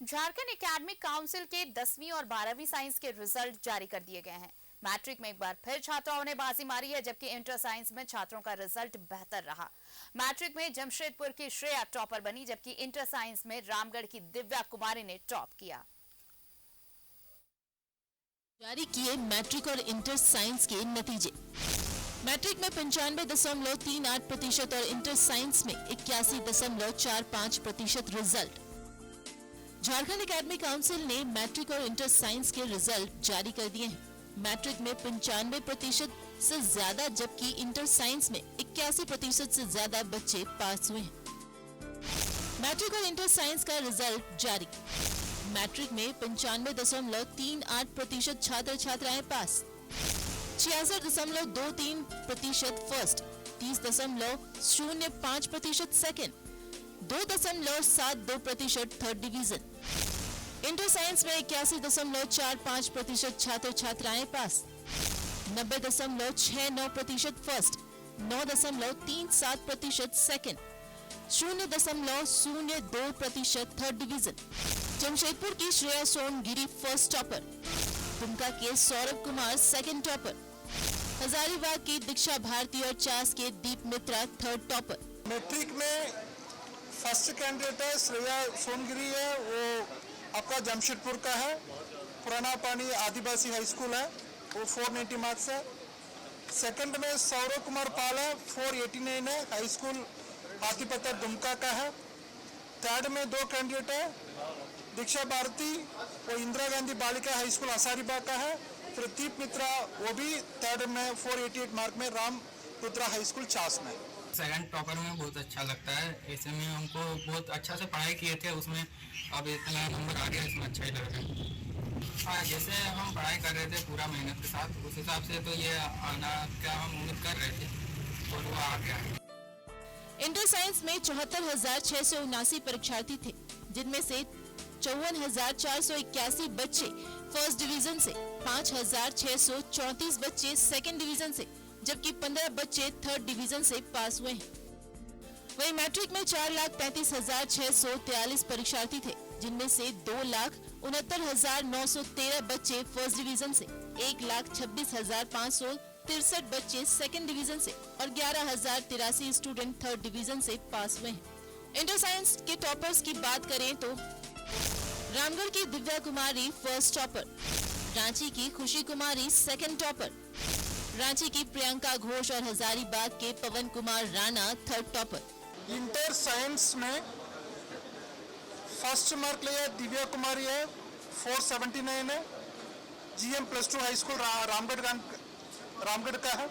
Jharkhand academic council के 10वीं और 12वीं साइंस के रिजल्ट जारी कर दिए गए हैं। मैट्रिक में एक बार फिर छात्राओं ने बाजी मारी है, जबकि इंटर साइंस में छात्रों का रिजल्ट बेहतर रहा। मैट्रिक में जमशेदपुर की श्रेया टॉपर बनी, जबकि इंटर साइंस में रामगढ़ की दिव्या कुमारी ने टॉप किया। जारी किए मैट्रिक और इंटर साइंस के नतीजे। मैट्रिक में 95.38% और इंटर साइंस में 81.45% रिजल्ट। झारखंड एकेडमिक काउंसिल ने मैट्रिक और इंटर साइंस के रिजल्ट जारी कर दिए हैं। मैट्रिक में 95% से ज्यादा, जबकि इंटर साइंस में 81% से ज्यादा बच्चे पास हुए हैं। मैट्रिक और इंटर साइंस का रिजल्ट जारी। मैट्रिक में 95.38% छात्र छात्राएं पास, 66.23% first, 30.05% second, 2.72% third division. Inter science में 81.45% छात्र छात्राएं पास, 90.69% first, 9.37% second, 0.02% third division. Jamshedpur की श्रेया सोनगिरी फर्स्ट टॉपर, दुमका के सौरभ कुमार सेकंड टॉपर, हजारीबाग की दीक्षा भारती और चास के दीप मित्रा थर्ड टॉपर। मैट्रिक में फर्स्ट कैंडिडेट है श्रेया सोनगिरी है, वो आपका जमशेदपुर का है, पुराना पानी आदिवासी हाई स्कूल है, वो 490 मार्क्स है। सेकंड में सौरभ कुमार पाल है, 489 है, हाई स्कूल हाथीपत्थर दुमका का है। थर्ड में दो कैंडिडेट है, दीक्षा भारती वो इंदिरा गांधी बालिका हाई स्कूल हजारीबाग का है, फिर दीप मित्रा वो भी थर्ड में 488 मार्क में राम रुद्रा हाई स्कूल चास में। सेकंड टॉपर में बहुत अच्छा लगता है, इसमें हमको बहुत अच्छा से पढ़ाई किए थे, उसमें अब इतना नंबर आ गया, इसमें अच्छा ही लग रहा है। हाँ, जैसे हम पढ़ाई कर रहे थे पूरा मेहनत के साथ, उस हिसाब से तो ये आना क्या हम उम्मीद कर रहे थे और वो आ गया है। इंटर साइंस में 74,679 परीक्षार्थी थे, जिनमें से 54,481 बच्चे फर्स्ट डिवीजन से, 5,634 बच्चे सेकंड डिवीजन से, जबकि 15 बच्चे थर्ड डिवीजन से पास हुए हैं। वहीं मैट्रिक में 4,35,643 परीक्षार्थी थे, जिनमें से 2,69,913 बच्चे फर्स्ट डिवीजन से, 1,26,563 बच्चे सेकंड डिवीजन से और 11,083 स्टूडेंट थर्ड डिवीजन से पास हुए हैं। इंटर साइंस के टॉपर्स की बात करें तो रामगढ़ की दिव्या कुमारी फर्स्ट टॉपर, रांची की खुशी कुमारी सेकंड टॉपर, रांची की प्रियंका घोष और हजारीबाग के Pawan Kumar Rana third topper. Inter science में फर्स्ट मार्क लिया दिव्या कुमारी है, 479 है, GM +2 हाई स्कूल रामगढ़ का है।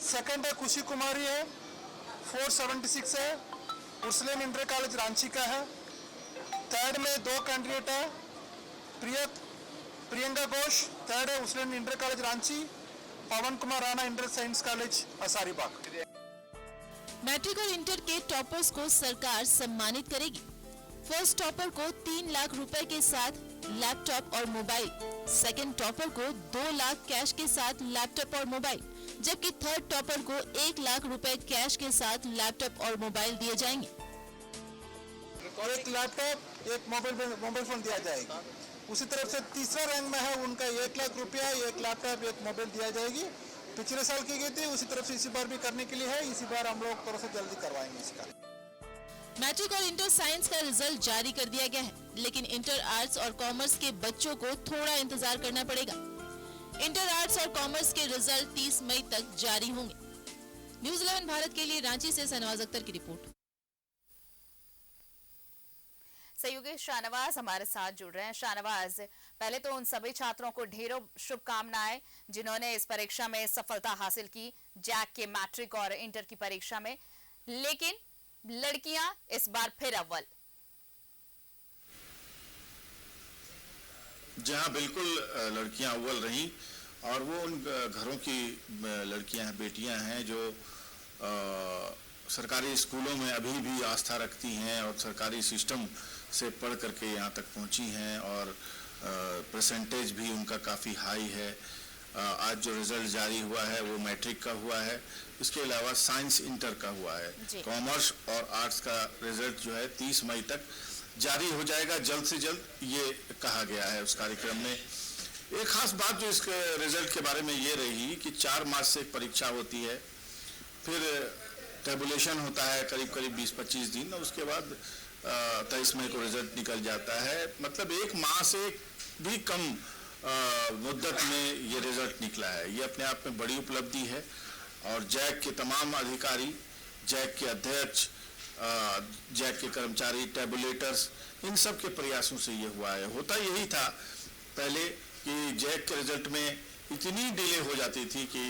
सेकंड है खुशी कुमारी है, 476 है, उर्सलेन इंटर कॉलेज रांची का है। थर्ड में दो कैंडिडेट है, प्रियंका घोष थर्ड है Ursuline inter college Ranchi, Pawan Kumar Rana inter science college Hazaribagh. Matric और इंटर के टॉपर्स को सरकार सम्मानित करेगी। फर्स्ट टॉपर को 3 लाख रुपए के साथ लैपटॉप और मोबाइल, सेकंड टॉपर को 2 लाख कैश के साथ लैपटॉप और मोबाइल, जबकि थर्ड टॉपर को 1 लाख रुपए कैश के साथ लैपटॉप और मोबाइल दिए जाएंगे। और एक लैपटॉप एक मोबाइल फोन दिया जाएगा। उसी तरफ से तीसरा रैंक में है उनका 1 लाख रुपया, 1 लैपटॉप, 1 मोबाइल दिया जाएगी। पिछले साल की गई थी, उसी तरफ से इसी बार भी करने के लिए है, इसी बार हम लोग थोड़ा सा जल्दी करवाएंगे इसका। मैट्रिक और इंटर साइंस का रिजल्ट जारी कर दिया गया है, लेकिन इंटर आर्ट्स और कॉमर्स के बच्चों को थोड़ा इंतजार करना पड़ेगा। इंटर आर्ट्स और कॉमर्स के रिजल्ट 30 मई तक जारी होंगे। न्यूज़ 11 भारत के लिए रांची से सनवाज अख्तर की रिपोर्ट। सहयोगी शाहनवाज हमारे साथ जुड़ रहे हैं। शाहनवाज, पहले तो उन सभी छात्रों को ढेरों शुभकामनाएं जिन्होंने इस परीक्षा में सफलता हासिल की, जैक के मैट्रिक और इंटर की परीक्षा में, लेकिन लड़कियां इस बार फिर अव्वल। जहां बिल्कुल लड़कियां अव्वल रहीं और वो उन घरों की लड़कियां हैं, बेटियां हैं जो सरकारी स्कूलों में अभी भी आस्था रखती हैं और सरकारी सिस्टम से पढ़ करके यहाँ तक पहुँची हैं और परसेंटेज भी उनका काफ़ी हाई है। आज जो रिजल्ट जारी हुआ है वो मैट्रिक का हुआ है, इसके अलावा साइंस इंटर का हुआ है। कॉमर्स और आर्ट्स का रिजल्ट जो है 30 मई तक जारी हो जाएगा जल्द से जल्द, ये कहा गया है उस कार्यक्रम में। एक खास बात जो इसके रिजल्ट के बारे में ये रही कि 4 मार्च से परीक्षा होती है, फिर टेबुलेशन होता है करीब 20-25 दिन, और उसके बाद 23 मई को रिजल्ट निकल जाता है। मतलब 1 माह से भी कम मुद्दत में ये रिजल्ट निकला है। ये अपने आप में बड़ी उपलब्धि है और जैक के तमाम अधिकारी, जैक के अध्यक्ष, जैक के कर्मचारी, टेबुलेटर्स, इन सब के प्रयासों से ये हुआ है। होता यही था पहले कि जैक के रिजल्ट में इतनी डिले हो जाती थी कि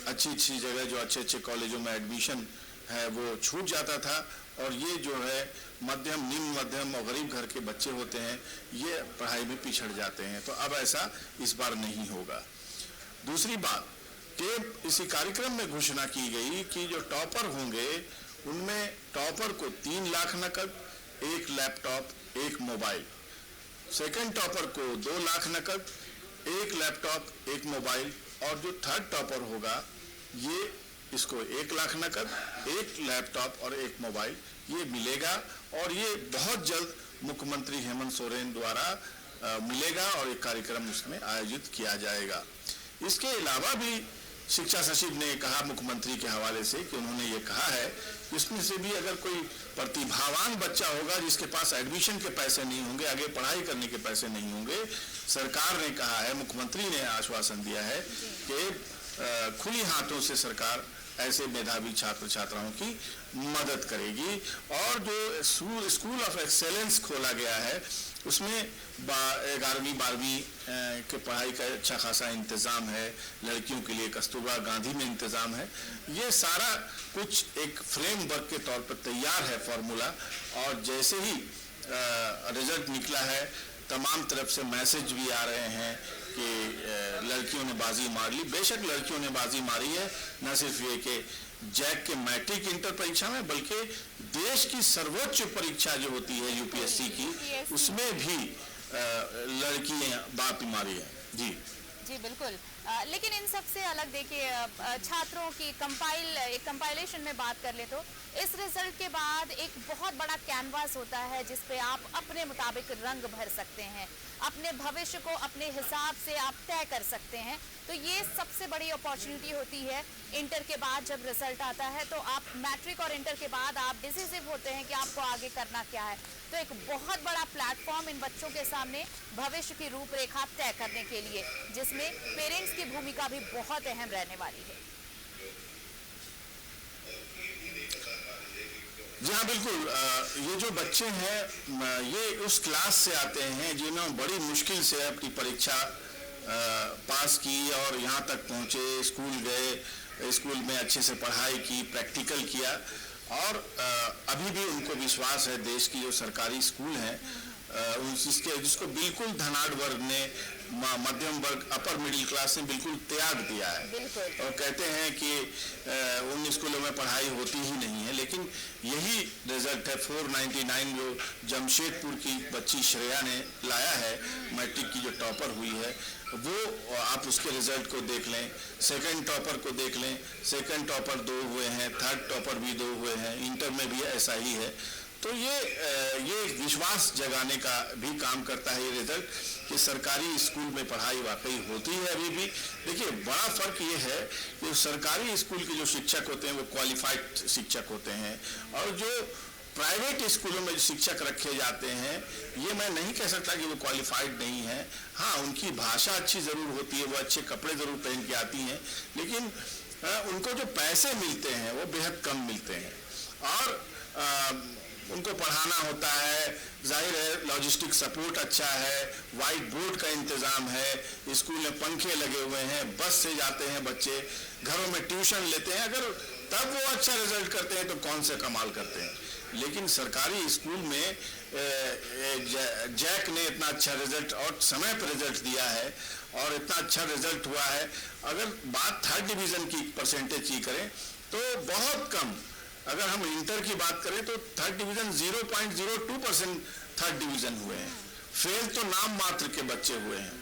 अच्छी जगह जो अच्छे कॉलेजों में एडमिशन है वो छूट जाता था, और ये जो है मध्यम, निम्न मध्यम और गरीब घर के बच्चे होते हैं, ये पढ़ाई में पिछड़ जाते हैं। तो अब ऐसा इस बार नहीं होगा। दूसरी बात कि इसी कार्यक्रम में घोषणा की गई कि जो टॉपर होंगे उनमें टॉपर को 3 लाख नकद, 1 लैपटॉप, 1 मोबाइल, सेकंड टॉपर को 2 लाख नकद, 1 लैपटॉप, 1 मोबाइल, और जो थर्ड टॉपर होगा ये इसको 1 लाख नकद, 1 लैपटॉप और 1 मोबाइल ये मिलेगा, और ये बहुत जल्द मुख्यमंत्री हेमंत सोरेन द्वारा मिलेगा और एक कार्यक्रम उसमें आयोजित किया जाएगा। इसके अलावा भी शिक्षा सचिव ने कहा मुख्यमंत्री के हवाले से कि उन्होंने ये कहा है कि इसमें से भी अगर कोई प्रतिभावान बच्चा होगा जिसके पास एडमिशन के पैसे नहीं होंगे, आगे पढ़ाई करने के पैसे नहीं होंगे, सरकार ने कहा है, मुख्यमंत्री ने आश्वासन दिया है कि खुली हाथों से सरकार ऐसे मेधावी छात्र छात्राओं की मदद करेगी। और जो स्कूल ऑफ एक्सेलेंस खोला गया है उसमें 11वीं 12वीं के पढ़ाई का अच्छा खासा इंतज़ाम है, लड़कियों के लिए कस्तूरबा गांधी में इंतज़ाम है। ये सारा कुछ एक फ्रेमवर्क के तौर पर तैयार है फॉर्मूला, और जैसे ही रिजल्ट निकला है तमाम तरफ से मैसेज भी आ रहे हैं कि लड़कियों ने बाजी मार ली। बेशक लड़कियों ने बाजी मारी है, न सिर्फ ये कि जैक के मैट्रिक इंटर परीक्षा में, बल्कि देश की सर्वोच्च परीक्षा जो होती है यूपीएससी की, उसमें भी लड़कियां बात मारी है। जी बिल्कुल। लेकिन इन सब से अलग देखिए, छात्रों की कंपाइलेशन में बात कर ले तो इस रिजल्ट के बाद एक बहुत बड़ा कैनवास होता है जिस पे आप अपने मुताबिक रंग भर सकते हैं, अपने भविष्य को अपने हिसाब से आप तय कर सकते हैं। तो ये सबसे बड़ी अपॉर्चुनिटी होती है इंटर के बाद जब रिजल्ट आता है, तो आप मैट्रिक और इंटर के बाद आप डिसिसिव होते हैं कि आपको आगे करना क्या है। तो एक बहुत बड़ा प्लेटफॉर्म इन बच्चों के सामने भविष्य की रूपरेखा तय करने के लिए, जिसमें पेरेंट्स की भूमिका भी बहुत अहम रहने वाली है। जी हाँ, बिल्कुल। ये जो बच्चे हैं ये उस क्लास से आते हैं जिन्होंने बड़ी मुश्किल से अपनी परीक्षा पास की और यहाँ तक पहुँचे, स्कूल गए, स्कूल में अच्छे से पढ़ाई की, प्रैक्टिकल किया, और अभी भी उनको विश्वास है देश की जो सरकारी स्कूल हैं जिसको बिल्कुल धनाढ़ वर्ग ने, मध्यम वर्ग, अपर मिडिल क्लास ने बिल्कुल त्याग दिया है, और कहते हैं कि उन स्कूलों में पढ़ाई होती ही नहीं है। लेकिन यही रिजल्ट है 499 जो जमशेदपुर की बच्ची श्रेया ने लाया है, मैट्रिक की जो टॉपर हुई है वो, आप उसके रिजल्ट को देख लें, सेकंड टॉपर को देख लें, सेकंड टॉपर 2 हुए हैं, थर्ड टॉपर भी 2 हुए हैं, इंटर में भी ऐसा ही है। तो ये विश्वास जगाने का भी काम करता है ये रिजल्ट कि सरकारी स्कूल में पढ़ाई वाकई होती है अभी भी। देखिए, बड़ा फर्क ये है कि सरकारी स्कूल के जो शिक्षक होते हैं वो क्वालिफाइड शिक्षक होते हैं, और जो प्राइवेट स्कूलों में जो शिक्षक रखे जाते हैं ये मैं नहीं कह सकता कि वो क्वालिफाइड नहीं है। हाँ, उनकी भाषा अच्छी ज़रूर होती है, वो अच्छे कपड़े ज़रूर पहन के आती हैं, लेकिन उनको जो पैसे मिलते हैं वो बेहद कम मिलते हैं, और उनको पढ़ाना होता है, जाहिर है लॉजिस्टिक सपोर्ट अच्छा है, वाइट बोर्ड का इंतज़ाम है, स्कूल में पंखे लगे हुए हैं, बस से जाते हैं बच्चे, घरों में ट्यूशन लेते हैं। अगर तब वो अच्छा रिजल्ट करते हैं तो कौन से कमाल करते हैं। लेकिन सरकारी स्कूल में जैक ने इतना अच्छा रिजल्ट और समय पर रिजल्ट दिया है और इतना अच्छा रिजल्ट हुआ है। अगर बात थर्ड डिवीज़न की परसेंटेज की करें तो बहुत कम, अगर हम इंटर की बात करें तो थर्ड डिवीज़न 0.02% थर्ड डिवीज़न हुए हैं, फेल तो नाम मात्र के बच्चे हुए हैं।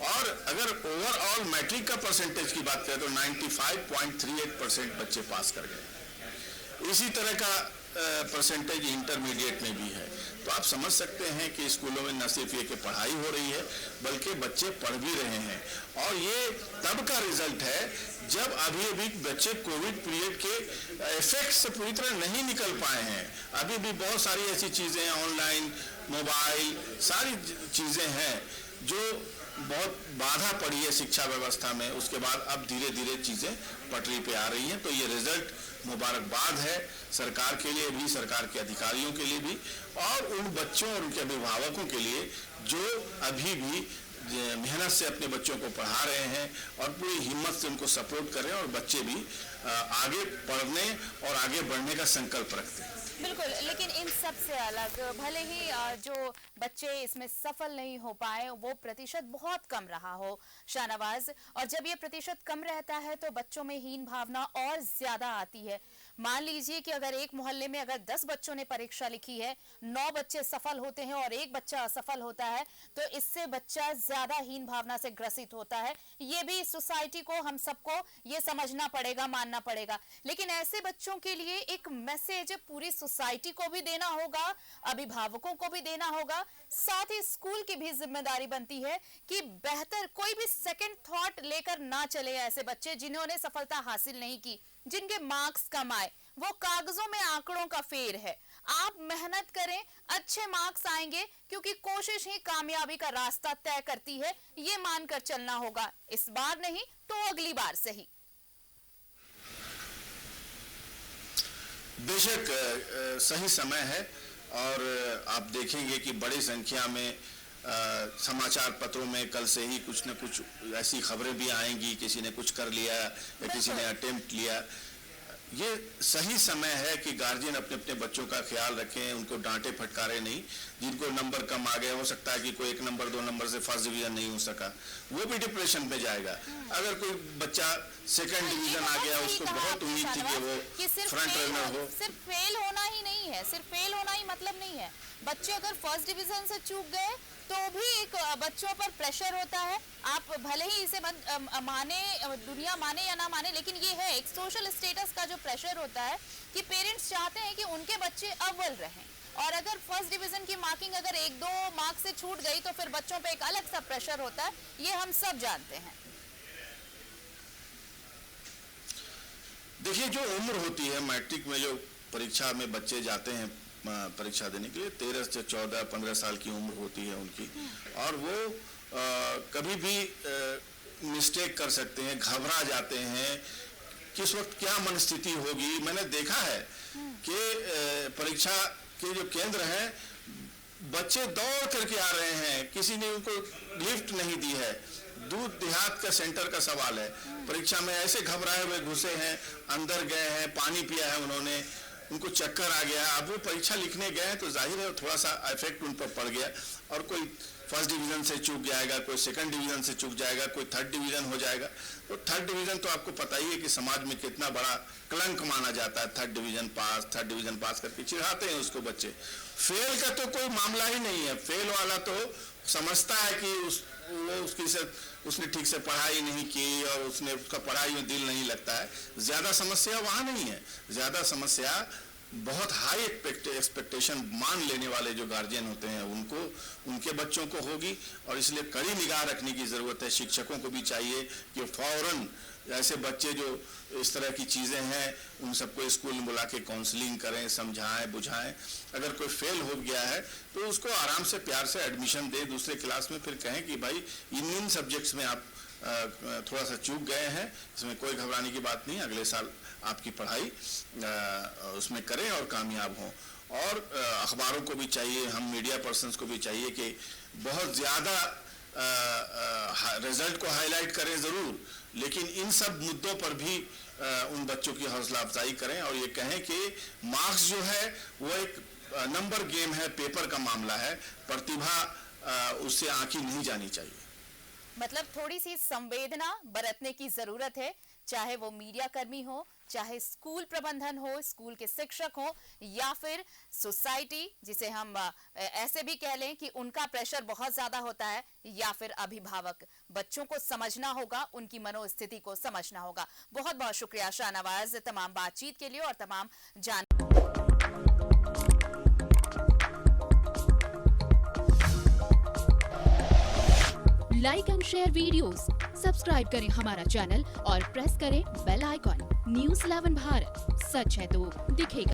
और अगर ओवरऑल मैट्रिक का परसेंटेज की बात करें तो 95.38% बच्चे पास कर गए। इसी तरह का परसेंटेज इंटरमीडिएट में भी है। तो आप समझ सकते हैं कि स्कूलों में न सिर्फ ये कि पढ़ाई हो रही है बल्कि बच्चे पढ़ भी रहे हैं। और ये तब का रिजल्ट है जब अभी बच्चे कोविड पीरियड के इफेक्ट से पूरी तरह नहीं निकल पाए हैं। अभी भी बहुत सारी ऐसी चीज़ें, ऑनलाइन, मोबाइल, सारी चीज़ें हैं जो बहुत बाधा पड़ी है शिक्षा व्यवस्था में। उसके बाद अब धीरे धीरे चीज़ें पटरी पे आ रही हैं। तो ये रिजल्ट मुबारकबाद है सरकार के लिए भी, सरकार के अधिकारियों के लिए भी, और उन बच्चों और उनके अभिभावकों के लिए जो अभी भी मेहनत से अपने बच्चों को पढ़ा रहे हैं और पूरी हिम्मत से उनको सपोर्ट कर रहे हैं, और बच्चे भी आगे पढ़ने और आगे बढ़ने का संकल्प रखते हैं। बिल्कुल, लेकिन इन सब से अलग भले ही जो बच्चे इसमें सफल नहीं हो पाए वो प्रतिशत बहुत कम रहा हो शाहनवाज, और जब ये प्रतिशत कम रहता है तो बच्चों में हीन भावना और ज्यादा आती है। मान लीजिए कि अगर एक मोहल्ले में अगर 10 बच्चों ने परीक्षा लिखी है, 9 बच्चे सफल होते हैं और एक बच्चा असफल होता है, तो इससे बच्चा ज्यादा हीन भावना से ग्रसित होता है। ये भी सोसाइटी को, हम सबको ये समझना पड़ेगा, मानना पड़ेगा। लेकिन ऐसे बच्चों के लिए एक मैसेज पूरी सोसाइटी को भी देना होगा, अभिभावकों को भी देना होगा, साथ ही स्कूल की भी जिम्मेदारी बनती है कि बेहतर कोई भी सेकंड थॉट लेकर ना चले ऐसे बच्चे जिन्होंने सफलता हासिल नहीं की, जिनके मार्क्स कम आए। वो कागजों में आंकड़ों का फेर है। आप मेहनत करें, अच्छे मार्क्स आएंगे, क्योंकि कोशिश ही कामयाबी का रास्ता तय करती है। ये मानकर चलना होगा, इस बार नहीं तो अगली बार सही। बेशक सही समय है, और आप देखेंगे कि बड़ी संख्या में समाचार पत्रों में कल से ही कुछ न कुछ ऐसी खबरें भी आएंगी, किसी ने कुछ कर लिया या किसी ने अटेम्प्ट लिया। ये सही समय है कि गार्जियन अपने अपने बच्चों का ख्याल रखें, उनको डांटे फटकारे नहीं। जिनको नंबर कम आ गए, हो सकता है कि कोई 1 नंबर 2 नंबर से फर्स्ट डिवीजन नहीं हो सका, वो भी डिप्रेशन पे जाएगा। अगर कोई बच्चा सेकंड डिवीजन आ गया, उसको बहुत उम्मीद थी कि वो फ्रंट रनर हो। सिर्फ फेल होना ही नहीं है, सिर्फ फेल होना ही मतलब नहीं है। बच्चे अगर फर्स्ट डिवीजन से चूक गए तो भी एक बच्चों पर प्रेशर होता है। आप भले ही इसे माने, दुनिया माने या ना माने, लेकिन ये है एक सोशल स्टेटस का जो प्रेशर होता है कि पेरेंट्स चाहते हैं कि उनके बच्चे अव्वल रहें, और अगर फर्स्ट डिवीजन की मार्किंग अगर 1-2 मार्क्स से छूट गई तो फिर बच्चों पे एक अलग सा प्रेशर होता है। ये हम सब जानते हैं। देखिए, जो उम्र होती है मैट्रिक में, जो परीक्षा में बच्चे जाते हैं परीक्षा देने के लिए, 13 से 14-15 साल की उम्र होती है उनकी, और वो कभी भी मिस्टेक कर सकते हैं, घबरा जाते हैं, किस वक्त क्या मनस्थिति होगी। मैंने देखा है कि परीक्षा के जो केंद्र हैं, बच्चे दौड़ करके आ रहे हैं, किसी ने उनको लिफ्ट नहीं दी है। दूर देहात का सेंटर का सवाल है, परीक्षा में ऐसे घबराए हुए घुसे हैं, अंदर गए हैं, पानी पिया है उन्होंने, उनको चक्कर आ गया। अब वो परीक्षा लिखने गए तो जाहिर है थोड़ा सा इफेक्ट उन पर पड़ गया, और कोई फर्स्ट डिवीजन से चूक जाएगा, कोई सेकंड डिवीजन से चूक जाएगा, कोई थर्ड डिवीजन हो जाएगा। तो थर्ड डिवीजन तो आपको पता ही है कि समाज में कितना बड़ा कलंक माना जाता है। थर्ड डिवीजन पास करके चिढ़ाते हैं उसको बच्चे। फेल का तो कोई मामला ही नहीं है। फेल वाला तो समझता है कि उसने ठीक से पढ़ाई नहीं की और उसका पढ़ाई में दिल नहीं लगता है। ज्यादा समस्या वहां नहीं है, ज्यादा समस्या बहुत हाई एक्सपेक्टेशन मान लेने वाले जो गार्जियन होते हैं उनको, उनके बच्चों को होगी, और इसलिए कड़ी निगाह रखने की जरूरत है। शिक्षकों को भी चाहिए कि फौरन ऐसे बच्चे जो इस तरह की चीजें हैं उन सबको स्कूल में बुला के काउंसलिंग करें, समझाएं, बुझाएं। अगर कोई फेल हो गया है तो उसको आराम से प्यार से एडमिशन दे दूसरे क्लास में, फिर कहें कि भाई इन सब्जेक्ट्स में आप थोड़ा सा चूक गए हैं, इसमें कोई घबराने की बात नहीं, अगले साल आपकी पढ़ाई उसमें करें और कामयाब हों। और अखबारों को भी चाहिए, हम मीडिया पर्सन्स को भी चाहिए कि बहुत ज़्यादा रिजल्ट को हाईलाइट करें ज़रूर, लेकिन इन सब मुद्दों पर भी उन बच्चों की हौसला अफजाई करें और ये कहें कि मार्क्स जो है वो एक नंबर गेम है, पेपर का मामला है, प्रतिभा उससे आंकी नहीं जानी चाहिए। मतलब थोड़ी सी संवेदना बरतने की जरूरत है, चाहे वो मीडिया कर्मी हो, चाहे स्कूल प्रबंधन हो, स्कूल के शिक्षक हो, या फिर सोसाइटी जिसे हम ऐसे भी कह लें कि उनका प्रेशर बहुत ज्यादा होता है, या फिर अभिभावक। बच्चों को समझना होगा, उनकी मनोस्थिति को समझना होगा। बहुत बहुत शुक्रिया शाहनवाज तमाम बातचीत के लिए और तमाम जान like and share videos, subscribe करें हमारा चैनल और प्रेस करें बेल आइकॉन। News 11 भारत, सच है तो दिखेगा।